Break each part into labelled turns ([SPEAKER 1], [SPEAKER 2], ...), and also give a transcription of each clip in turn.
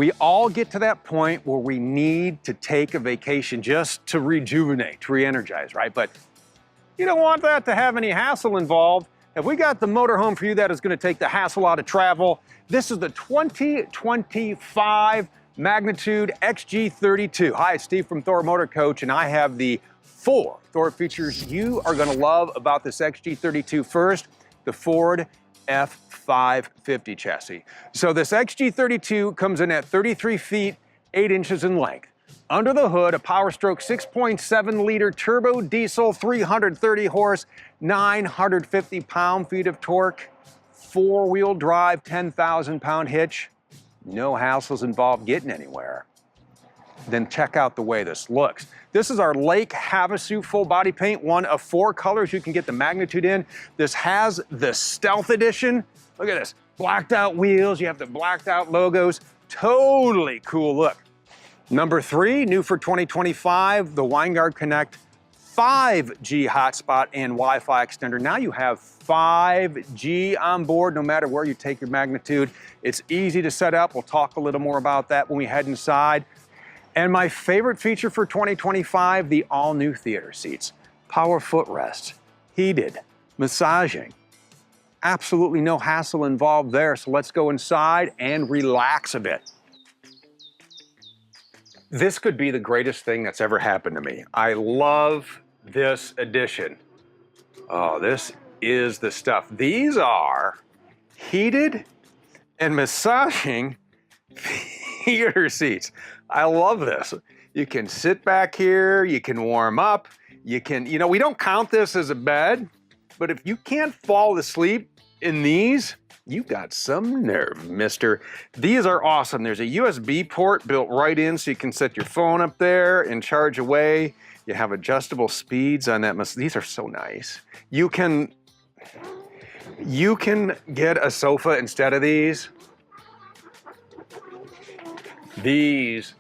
[SPEAKER 1] We all get to that point where we need to take a vacation just to rejuvenate, to re-energize, right? But you don't want that to have any hassle involved. If we got the motorhome for you that is going to take the hassle out of travel, this is the 2025 Magnitude XG32. Hi, it's Steve from Thor Motor Coach, and I have the 4 Thor features you are going to love about this XG32. First, the Ford F550 chassis. So this XG32 comes in at 33 feet, 8 inches in length. Under the hood, a Power Stroke 6.7 liter turbo diesel, 330 horse, 950 pound-feet of torque, 4-wheel drive, 10,000 pound hitch. No hassles involved getting anywhere. Then check out the way this looks. This is our Lake Havasu full body paint, one of 4 colors you can get the Magnitude in. This has the Stealth Edition. Look at this, blacked out wheels, you have the blacked out logos. Totally cool look. Number 3, new for 2025, the Winegard Connect 5G hotspot and Wi-Fi extender. Now you have 5G on board no matter where you take your Magnitude. It's easy to set up. We'll talk a little more about that when we head inside. And my favorite feature for 2025, the all-new theater seats. Power footrests, heated, massaging. Absolutely no hassle involved there. So let's go inside and relax a bit. This could be the greatest thing that's ever happened to me. I love this addition. Oh, this is the stuff. These are heated and massaging theater seats. I love this. You can sit back here, you can warm up, you can, we don't count this as a bed, but if you can't fall asleep in these, you got some nerve, mister. These are awesome. There's a USB port built right in so you can set your phone up there and charge away. You have adjustable speeds on that. These are so nice. You can get a sofa instead of these. These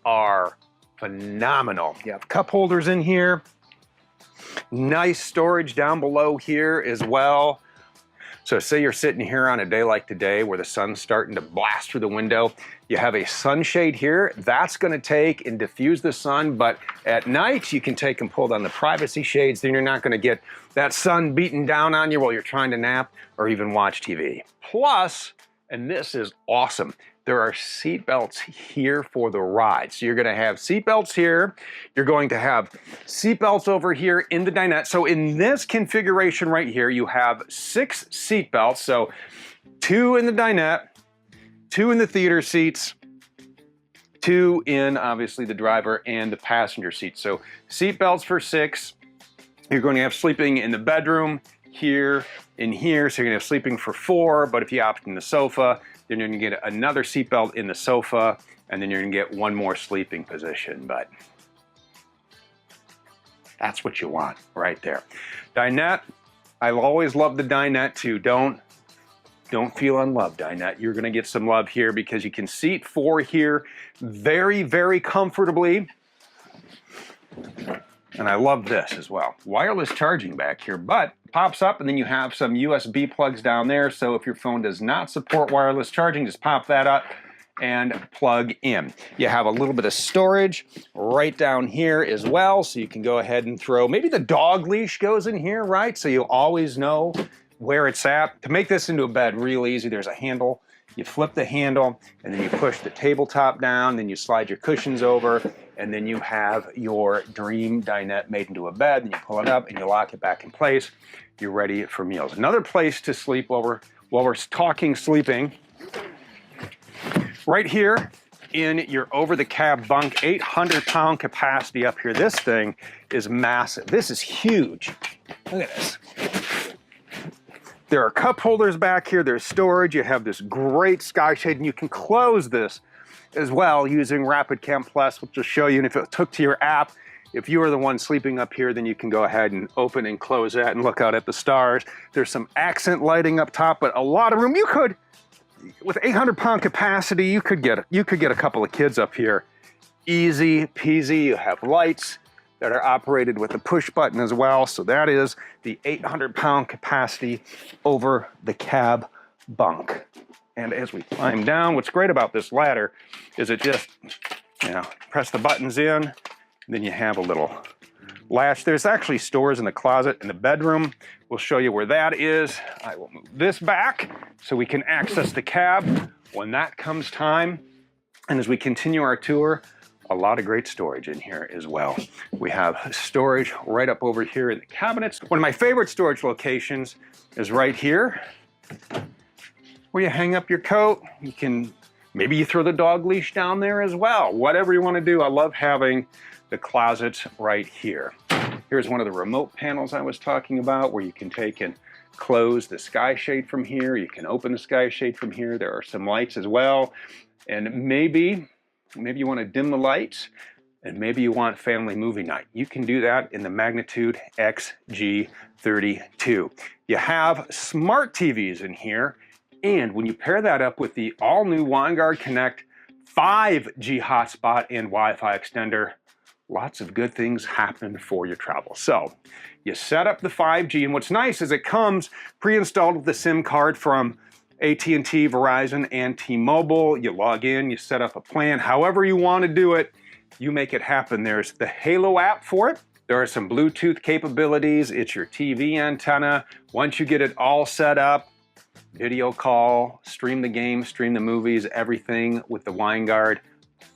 [SPEAKER 1] are phenomenal. You have cup holders in here. Nice storage down below here as well. So say you're sitting here on a day like today where the sun's starting to blast through the window. You have a sunshade here. That's going to take and diffuse the sun, but at night you can take and pull down the privacy shades. Then you're not going to get that sun beating down on you while you're trying to nap or even watch TV. Plus, and this is awesome, there are seat belts here for the ride. So you're gonna have seat belts here. You're going to have seat belts over here in the dinette. So in this configuration right here, you have 6 seat belts. So 2 in the dinette, 2 in the theater seats, 2 in obviously the driver and the passenger seat. So seat belts for 6. You're going to have sleeping in the bedroom, here, in here. So you're gonna have sleeping for 4, but if you opt in the sofa, then you're gonna get another seatbelt in the sofa, and then you're gonna get 1 more sleeping position, but that's what you want right there. Dinette, I always love the dinette too. Don't feel unloved, dinette. You're gonna get some love here because you can seat 4 here very, very comfortably. And I love this as well. Wireless charging back here, but pops up and then you have some USB plugs down there. So if your phone does not support wireless charging, just pop that up and plug in. You have a little bit of storage right down here as well. So you can go ahead and throw, maybe the dog leash goes in here, right? So you always know where it's at. To make this into a bed real easy, there's a handle. You flip the handle and then you push the tabletop down, then you slide your cushions over, and then you have your dream dinette made into a bed, and you pull it up and you lock it back in place. You're ready for meals. Another place to sleep while we're talking sleeping, right here in your over-the-cab bunk, 800-pound capacity up here. This thing is massive. This is huge. Look at this. There are cup holders back here, there's storage, you have this great sky shade, and you can close this as well using Rapid Cam Plus, which will show you, and if it took to your app, if you are the one sleeping up here, then you can go ahead and open and close that and look out at the stars. There's some accent lighting up top, but a lot of room. You could, with 800-pound capacity, you could get a couple of kids up here. Easy peasy, you have lights that are operated with a push button as well. So that is the 800-pound capacity over the cab bunk. And as we climb down, what's great about this ladder is it just, press the buttons in, and then you have a little latch. There's actually stores in the closet in the bedroom. We'll show you where that is. I will move this back so we can access the cab when that comes time. And as we continue our tour, a lot of great storage in here as well. We have storage right up over here in the cabinets. One of my favorite storage locations is right here, where you hang up your coat. You can, maybe you throw the dog leash down there as well. Whatever you want to do. I love having the closets right here. Here's one of the remote panels I was talking about, where you can take and close the sky shade from here. You can open the sky shade from here. There are some lights as well. And maybe you want to dim the lights, and maybe you want family movie night. You can do that in the Magnitude XG32. You have smart TVs in here. And when you pair that up with the all-new WineGuard Connect 5G hotspot and Wi-Fi extender, lots of good things happen for your travel. So you set up the 5G, and what's nice is it comes pre-installed with the SIM card from AT&T, Verizon, and T-Mobile. You log in, you set up a plan. However you want to do it, you make it happen. There's the Halo app for it. There are some Bluetooth capabilities. It's your TV antenna. Once you get it all set up, video call, stream the game, stream the movies, everything with the WineGuard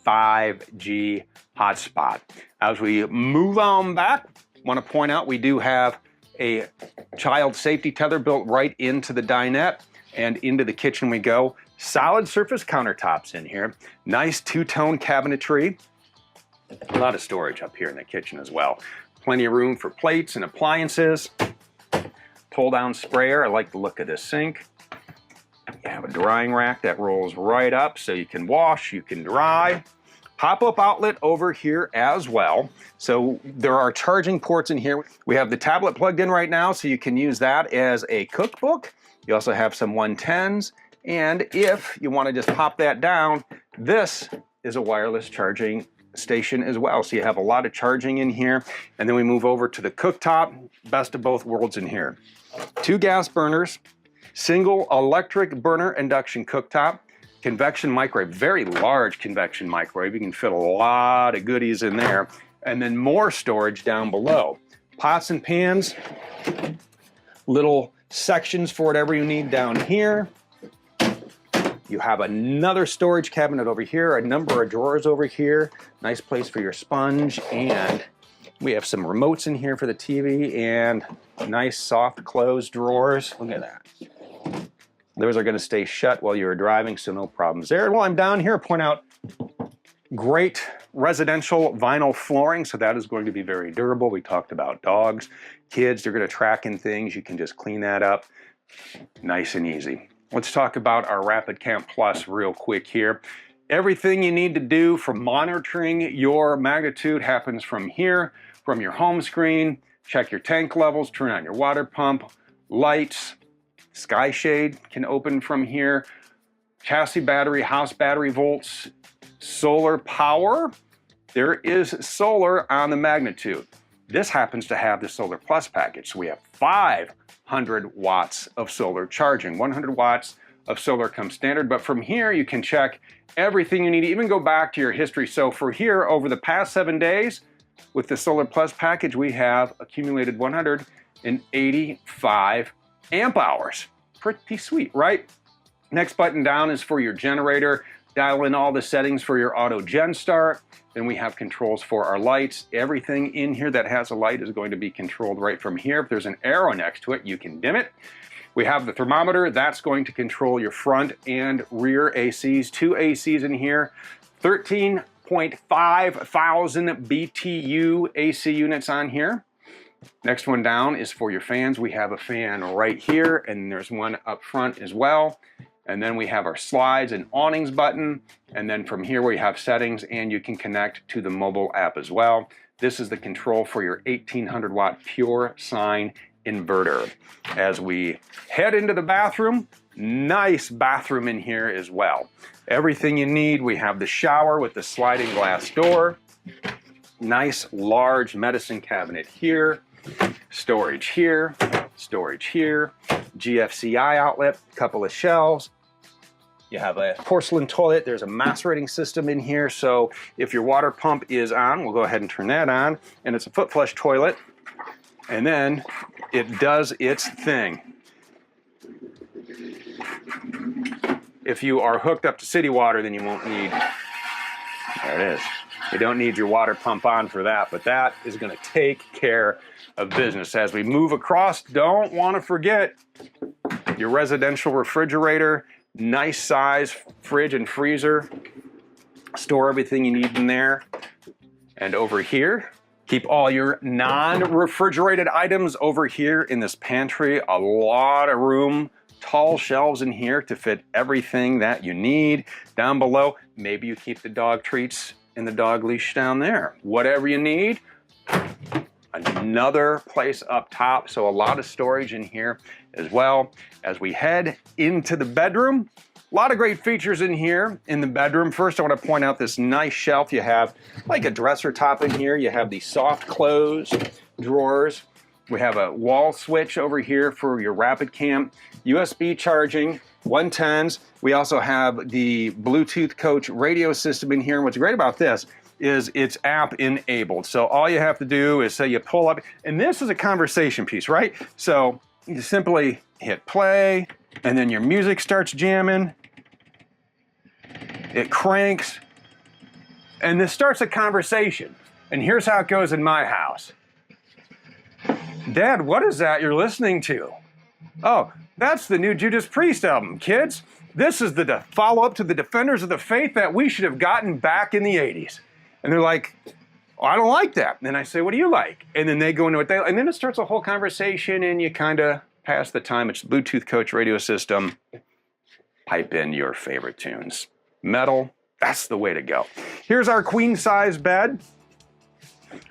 [SPEAKER 1] 5G hotspot. As we move on back, I want to point out we do have a child safety tether built right into the dinette, and into the kitchen we go. Solid surface countertops in here. Nice two-tone cabinetry. A lot of storage up here in the kitchen as well. Plenty of room for plates and appliances. Pull-down sprayer. I like the look of this sink. You have a drying rack that rolls right up so you can wash, you can dry. Pop-up outlet over here as well. So there are charging ports in here. We have the tablet plugged in right now, so you can use that as a cookbook. You also have some 110s. And if you want to just pop that down, this is a wireless charging station as well. So you have a lot of charging in here. And then we move over to the cooktop. Best of both worlds in here. 2 gas burners, single electric burner induction cooktop, convection microwave, very large convection microwave. You can fit a lot of goodies in there. And then more storage down below. Pots and pans, little sections for whatever you need down here. You have another storage cabinet over here, a number of drawers over here. Nice place for your sponge, and we have some remotes in here for the TV and nice soft closed drawers. Look at that. Those are going to stay shut while you're driving, so no problems there. And while I'm down here, point out great residential vinyl flooring, so that is going to be very durable. We talked about dogs, kids, they're going to track in things. You can just clean that up nice and easy. Let's talk about our Rapid Camp Plus real quick here. Everything you need to do for monitoring your magnitude happens from here, from your home screen. Check your tank levels, turn on your water pump, lights, sky shade can open from here, chassis battery, house battery volts, solar power. There is solar on the Magnitude. This happens to have the Solar Plus package. So we have 500 watts of solar charging. 100 watts of solar comes standard, but from here you can check everything you need, even go back to your history. So for here, over the past 7 days, with the Solar Plus package, we have accumulated 185 amp hours. Pretty sweet, right? Next button down is for your generator. Dial in all the settings for your auto gen start. Then we have controls for our lights. Everything in here that has a light is going to be controlled right from here. If there's an arrow next to it, you can dim it. We have the thermometer. That's going to control your front and rear ACs. 2 ACs in here. 13.5 thousand BTU AC units on here. Next one down is for your fans. We have a fan right here, and there's one up front as well. And then we have our slides and awnings button. And then from here we have settings, and you can connect to the mobile app as well. This is the control for your 1800 watt pure sine inverter. As we head into the bathroom, nice bathroom in here as well. Everything you need. We have the shower with the sliding glass door. Nice large medicine cabinet here. Storage here, GFCI outlet, couple of shelves. You have a porcelain toilet. There's a macerating system in here. So if your water pump is on, we'll go ahead and turn that on. And it's a foot flush toilet. And then it does its thing. If you are hooked up to city water, then you won't need, there it is. You don't need your water pump on for that, but that is going to take care of business. As we move across, don't want to forget your residential refrigerator. Nice size fridge and freezer. Store everything you need in there. And over here, keep all your non-refrigerated items over here in this pantry. A lot of room, tall shelves in here to fit everything that you need. Down below, maybe you keep the dog treats and the dog leash down there. Whatever you need. Another place up top, so a lot of storage in here as well. As we head into the bedroom, a lot of great features in here in the bedroom. First, I want to point out this nice shelf. You have like a dresser top in here. You have the soft close drawers. We have a wall switch over here for your rapid cam, USB charging, 110s. We also have the Bluetooth coach radio system in here. And what's great about this is it's app enabled. So all you have to do is say you pull up, and this is a conversation piece, right? So you simply hit play, and then your music starts jamming. It cranks, and this starts a conversation. And here's how it goes in my house. Dad, what is that you're listening to? Oh, that's the new Judas Priest album, kids. This is the follow-up to the Defenders of the Faith that we should have gotten back in the 80s. And they're like, oh, I don't like that. And then I say, what do you like? And then they go into what they like. And then it starts a whole conversation and you kind of pass the time. It's the Bluetooth coach radio system. Pipe in your favorite tunes. Metal, that's the way to go. Here's our queen size bed.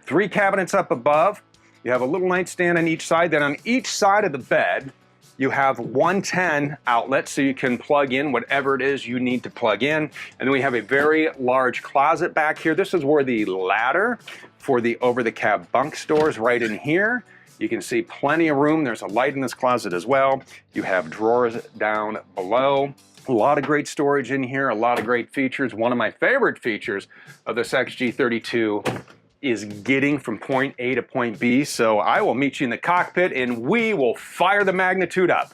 [SPEAKER 1] 3 cabinets up above. You have a little nightstand on each side. Then on each side of the bed, you have 110 outlets, so you can plug in whatever it is you need to plug in. And then we have a very large closet back here. This is where the ladder for the over-the-cab bunk stores right in here. You can see plenty of room. There's a light in this closet as well. You have drawers down below. A lot of great storage in here, a lot of great features. One of my favorite features of this XG32 is getting from point A to point B. So I will meet you in the cockpit and we will fire the magnitude up.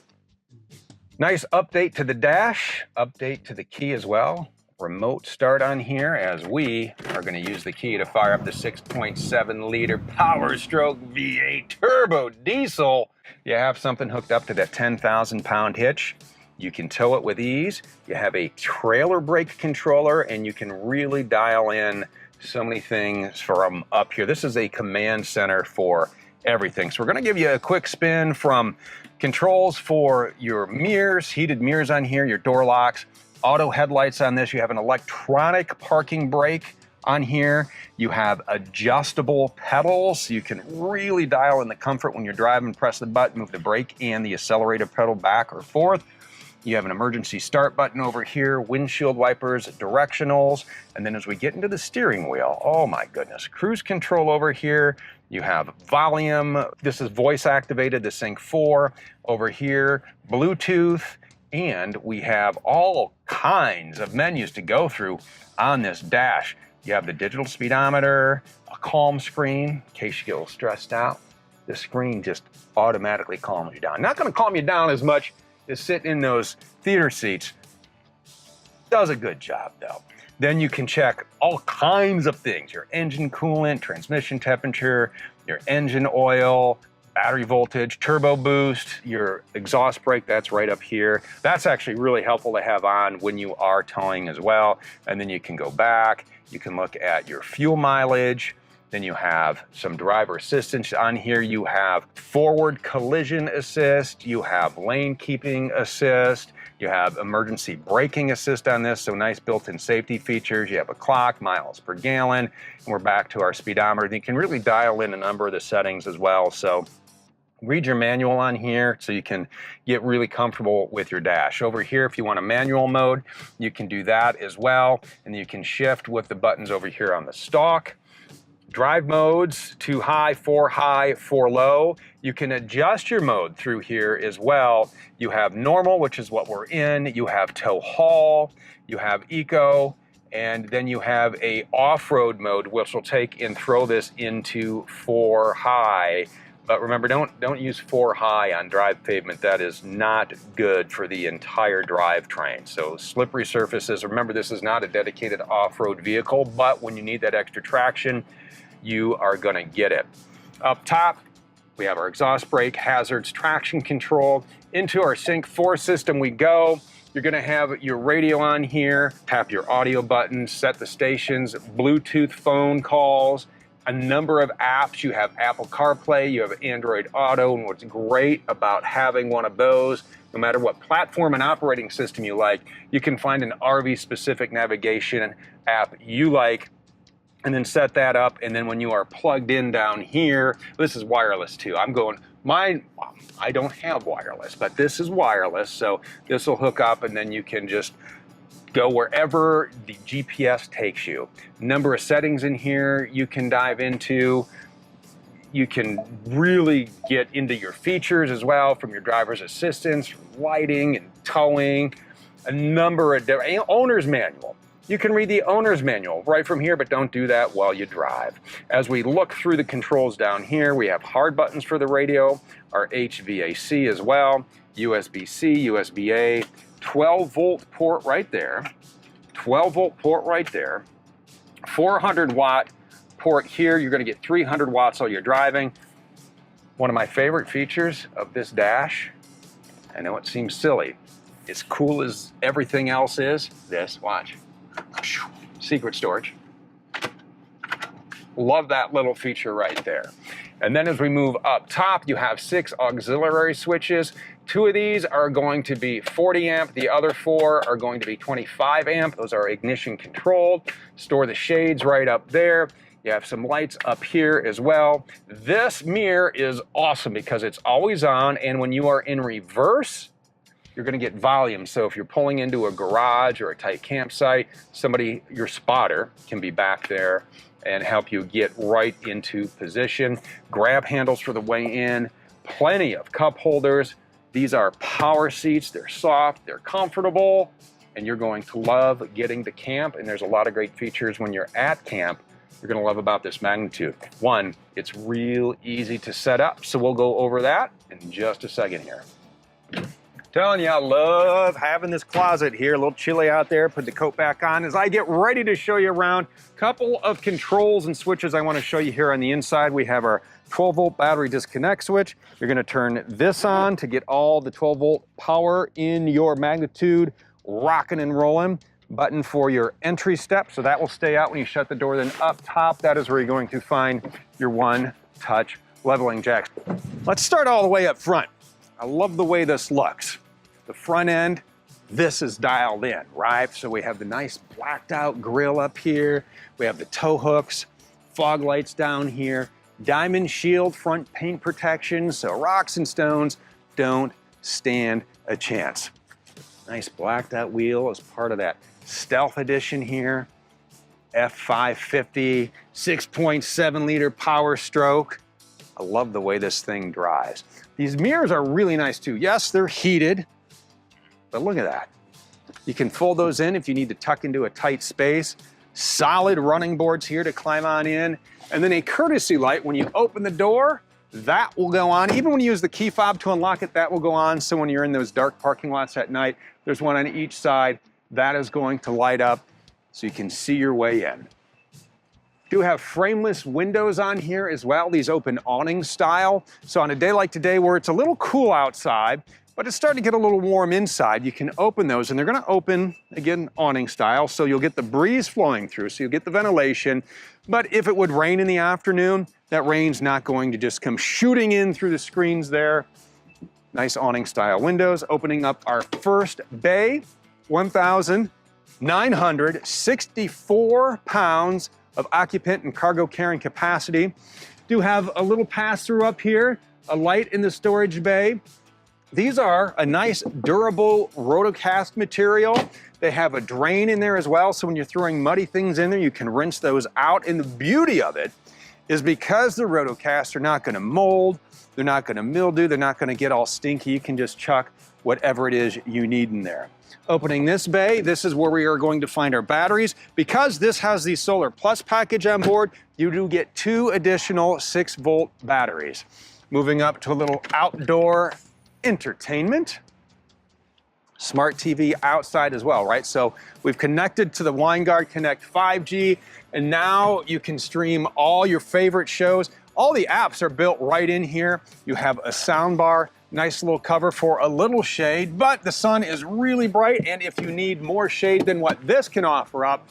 [SPEAKER 1] Nice update to the dash, update to the key as well. Remote start on here as we are going to use the key to fire up the 6.7 liter Power Stroke V8 turbo diesel. You have something hooked up to that 10,000 pound hitch. You can tow it with ease. You have a trailer brake controller and you can really dial in so many things from up here. This is a command center for everything. So we're going to give you a quick spin from controls for your mirrors, heated mirrors on here, your door locks, auto headlights on this. You have an electronic parking brake on here. You have adjustable pedals. You can really dial in the comfort when you're driving, press the button, move the brake and the accelerator pedal back or forth. You have an emergency start button over here, windshield wipers, directionals, and then as we get into the steering wheel, oh my goodness, cruise control over here. You have volume. This is voice activated, the Sync 4 over here, Bluetooth, and we have all kinds of menus to go through on this dash. You have the digital speedometer, a calm screen, in case you get a little stressed out. The screen just automatically calms you down. Not going to calm you down as much is sitting in those theater seats. Does a good job though. Then you can check all kinds of things, your engine coolant, transmission temperature, your engine oil, battery voltage, turbo boost, your exhaust brake, that's right up here. That's actually really helpful to have on when you are towing as well. And then you can go back, you can look at your fuel mileage. Then you have some driver assistance on here. You have forward collision assist. You have lane keeping assist. You have emergency braking assist on this. So nice built-in safety features. You have a clock, miles per gallon. And we're back to our speedometer. You can really dial in a number of the settings as well. So read your manual on here so you can get really comfortable with your dash. Over here, if you want a manual mode, you can do that as well. And you can shift with the buttons over here on the stalk. drive modes, 2 high, 4 low. You can adjust your mode through here as well. You have normal, which is what we're in. You have tow haul, you have eco, and then you have a off-road mode, which will take and throw this into 4 high. But remember, don't use 4 high on drive pavement. That is not good for the entire drivetrain. So slippery surfaces, remember this is not a dedicated off-road vehicle, but when you need that extra traction, you are gonna get it. Up top, we have our exhaust brake, hazards, traction control. Into our Sync 4 system we go. You're gonna have your radio on here, tap your audio button, set the stations, Bluetooth phone calls, a number of apps. You have Apple CarPlay, you have Android Auto, and what's great about having one of those, no matter what platform and operating system you like, you can find an RV-specific navigation app you like, and then set that up, and then when you are plugged in down here, this is wireless too. I don't have wireless, but this is wireless, so this will hook up, and then you can just go wherever the GPS takes you. Number of settings in here you can dive into. You can really get into your features as well, from your driver's assistance, lighting and towing, a number of different, owner's manual. You can read the owner's manual right from here, but don't do that while you drive. As we look through the controls down here, we have hard buttons for the radio, our HVAC as well, USB-C, USB-A, 12-volt port right there, 12-volt port right there, 400-watt port here. You're going to get 300 watts while you're driving. One of my favorite features of this dash, I know it seems silly, as cool as everything else is, this, watch. Secret storage. Love that little feature right there. And then as we move up top, you have 6 auxiliary switches. 2 of these are going to be 40 amp. The other 4 are going to be 25 amp. Those are ignition controlled. Store the shades right up there. You have some lights up here as well. This mirror is awesome because it's always on, and when you are in reverse, you're gonna get volume. So if you're pulling into a garage or a tight campsite, somebody, your spotter, can be back there and help you get right into position. Grab handles for the way in, plenty of cup holders. These are power seats, they're soft, they're comfortable, and you're going to love getting to camp. And there's a lot of great features when you're at camp you're gonna love about this magnitude. One, it's real easy to set up. So we'll go over that in just a second here. Telling you, I love having this closet here. A little chilly out there. Put the coat back on as I get ready to show you around. Couple of controls and switches I want to show you here on the inside. We have our 12-volt battery disconnect switch. You're going to turn this on to get all the 12-volt power in your magnitude, rocking and rolling. Button for your entry step, so that will stay out when you shut the door. Then up top, that is where you're going to find your one-touch leveling jacks. Let's start all the way up front. I love the way this looks. The front end, this is dialed in, right? So we have the nice blacked out grille up here. We have the tow hooks, fog lights down here, diamond shield front paint protection, so rocks and stones don't stand a chance. Nice blacked out wheel as part of that Stealth Edition here. F550, 6.7 liter power stroke. I love the way this thing drives. These mirrors are really nice too. Yes, they're heated, but look at that. You can fold those in if you need to tuck into a tight space. Solid running boards here to climb on in. And then a courtesy light when you open the door, that will go on. Even when you use the key fob to unlock it, that will go on. So when you're in those dark parking lots at night, there's one on each side. That is going to light up so you can see your way in. Do have frameless windows on here as well, these open awning style. So on a day like today where it's a little cool outside, but it's starting to get a little warm inside, you can open those, and they're gonna open, again, awning style, so you'll get the breeze flowing through, so you'll get the ventilation. But if it would rain in the afternoon, that rain's not going to just come shooting in through the screens there. Nice awning style windows, opening up our first bay, 1,964 pounds of occupant and cargo carrying capacity. Do have a little pass-through up here, a light in the storage bay. These are a nice durable rotocast material. They have a drain in there as well, so when you're throwing muddy things in there, you can rinse those out. And the beauty of it is because the rotocasts are not gonna mold, they're not gonna mildew, they're not gonna get all stinky. You can just chuck whatever it is you need in there. Opening this bay, this is where we are going to find our batteries. Because this has the Solar Plus package on board, you do get 2 additional 6-volt batteries. Moving up to a little outdoor entertainment. Smart TV outside as well, right? So we've connected to the WineGuard Connect 5G, and now you can stream all your favorite shows. All the apps are built right in here. You have a sound bar, nice little cover for a little shade, but the sun is really bright, and if you need more shade than what this can offer up,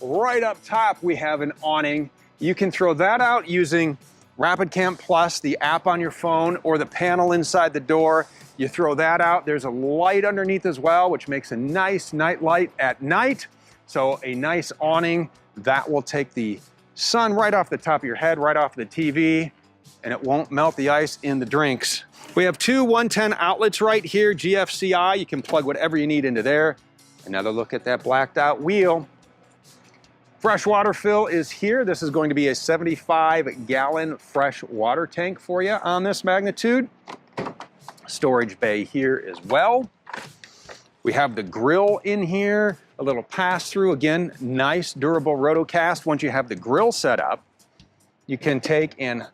[SPEAKER 1] right up top we have an awning. You can throw that out using RapidCamp Plus, the app on your phone, or the panel inside the door. You throw that out. There's a light underneath as well, which makes a nice night light at night. So a nice awning that will take the sun right off the top of your head, right off the TV, and it won't melt the ice in the drinks. We have 2 110 outlets right here, GFCI. You can plug whatever you need into there. Another look at that blacked out wheel. Fresh water fill is here. This is going to be a 75-gallon fresh water tank for you on this magnitude. Storage bay here as well. We have the grill in here, a little pass-through. Again, nice durable rotocast. Once you have the grill set up, you can take and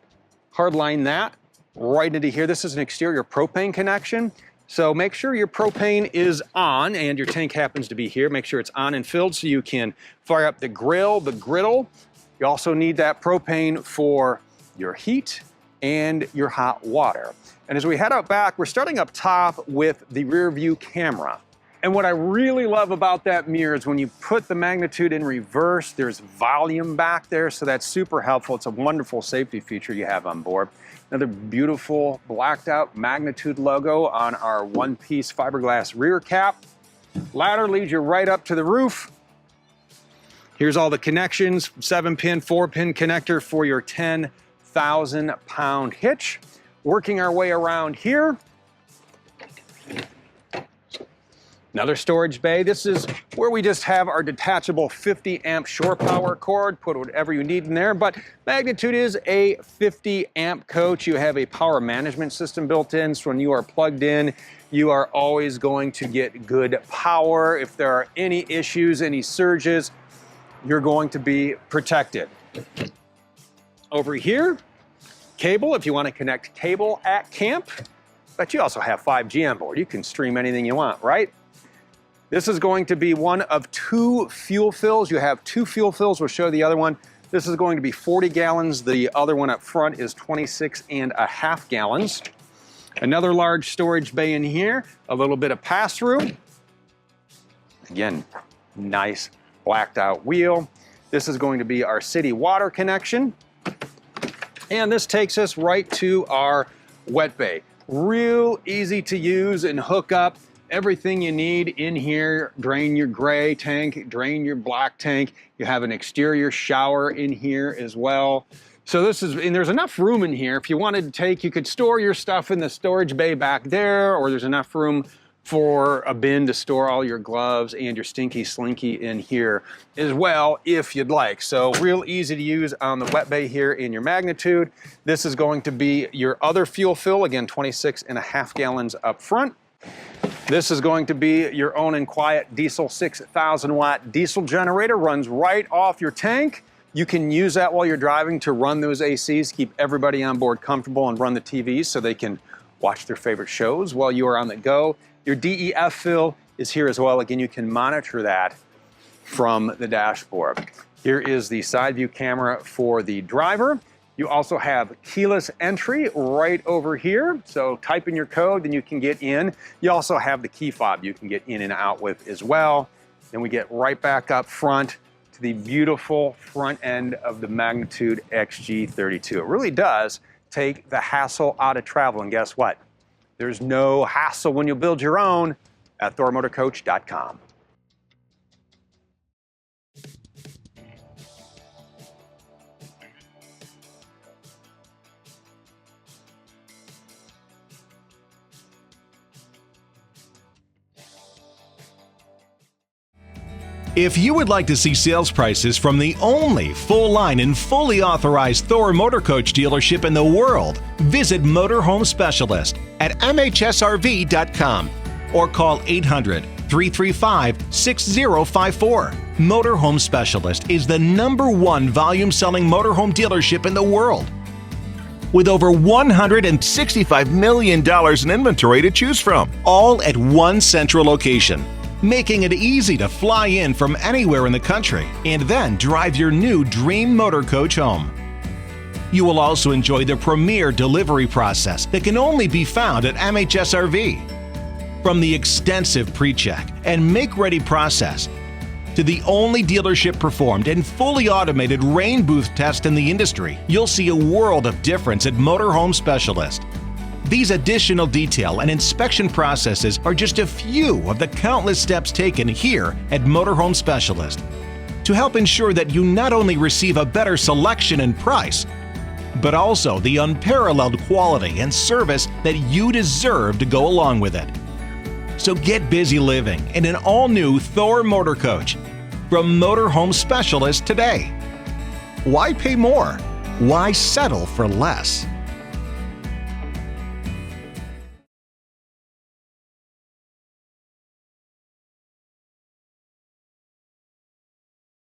[SPEAKER 1] hardline that right into here. This is an exterior propane connection. So make sure your propane is on and your tank happens to be here. Make sure it's on and filled so you can fire up the grill, the griddle. You also need that propane for your heat and your hot water. And as we head out back, we're starting up top with the rear view camera. And what I really love about that mirror is when you put the magnitude in reverse, there's volume back there, so that's super helpful. It's a wonderful safety feature you have on board. Another beautiful blacked out magnitude logo on our one-piece fiberglass rear cap. Ladder leads you right up to the roof. Here's all the connections, 7-pin, 4-pin connector for your 10,000-pound hitch. Working our way around here. Another storage bay. This is where we just have our detachable 50-amp shore power cord. Put whatever you need in there, but Magnitude is a 50-amp coach. You have a power management system built in, so when you are plugged in, you are always going to get good power. If there are any issues, any surges, you're going to be protected. Over here, cable, if you want to connect cable at camp, but you also have 5G on board. You can stream anything you want, right? This is going to be one of 2 fuel fills. You have 2 fuel fills. We'll show you the other one. This is going to be 40 gallons. The other one up front is 26.5 gallons. Another large storage bay in here. A little bit of pass-through. Again, nice blacked out wheel. This is going to be our city water connection. And this takes us right to our wet bay. Real easy to use and hook up. Everything you need in here. Drain your gray tank, drain your black tank. You have an exterior shower in here as well. So this is, and there's enough room in here. If you wanted to take, you could store your stuff in the storage bay back there, or there's enough room for a bin to store all your gloves and your stinky slinky in here as well, if you'd like. So real easy to use on the wet bay here in your Magnitude. This is going to be your other fuel fill, again, 26.5 gallons up front. This is going to be your Onan Quiet Diesel 6,000 watt diesel generator, runs right off your tank. You can use that while you're driving to run those ACs, keep everybody on board comfortable, and run the TVs so they can watch their favorite shows while you are on the go. Your DEF fill is here as well. Again, you can monitor that from the dashboard. Here is the side view camera for the driver. You also have keyless entry right over here. So type in your code, then you can get in. You also have the key fob you can get in and out with as well. Then we get right back up front to the beautiful front end of the Magnitude XG32. It really does take the hassle out of travel. And guess what? There's no hassle when you build your own at thormotorcoach.com.
[SPEAKER 2] If you would like to see sales prices from the only full-line and fully authorized Thor Motor Coach dealership in the world, visit Motorhome Specialist at MHSRV.com or call 800-335-6054. Motorhome Specialist is the #1 volume-selling motorhome dealership in the world, with over $165 million in inventory to choose from, all at one central location, making it easy to fly in from anywhere in the country and then drive your new dream motor coach home. You will also enjoy the premier delivery process that can only be found at MHSRV. From the extensive pre-check and make-ready process to the only dealership-performed and fully automated rain booth test in the industry, you'll see a world of difference at Motorhome Specialist. These additional detail and inspection processes are just a few of the countless steps taken here at Motorhome Specialist to help ensure that you not only receive a better selection and price, but also the unparalleled quality and service that you deserve to go along with it. So get busy living in an all-new Thor Motor Coach from Motorhome Specialist today. Why pay more? Why settle for less?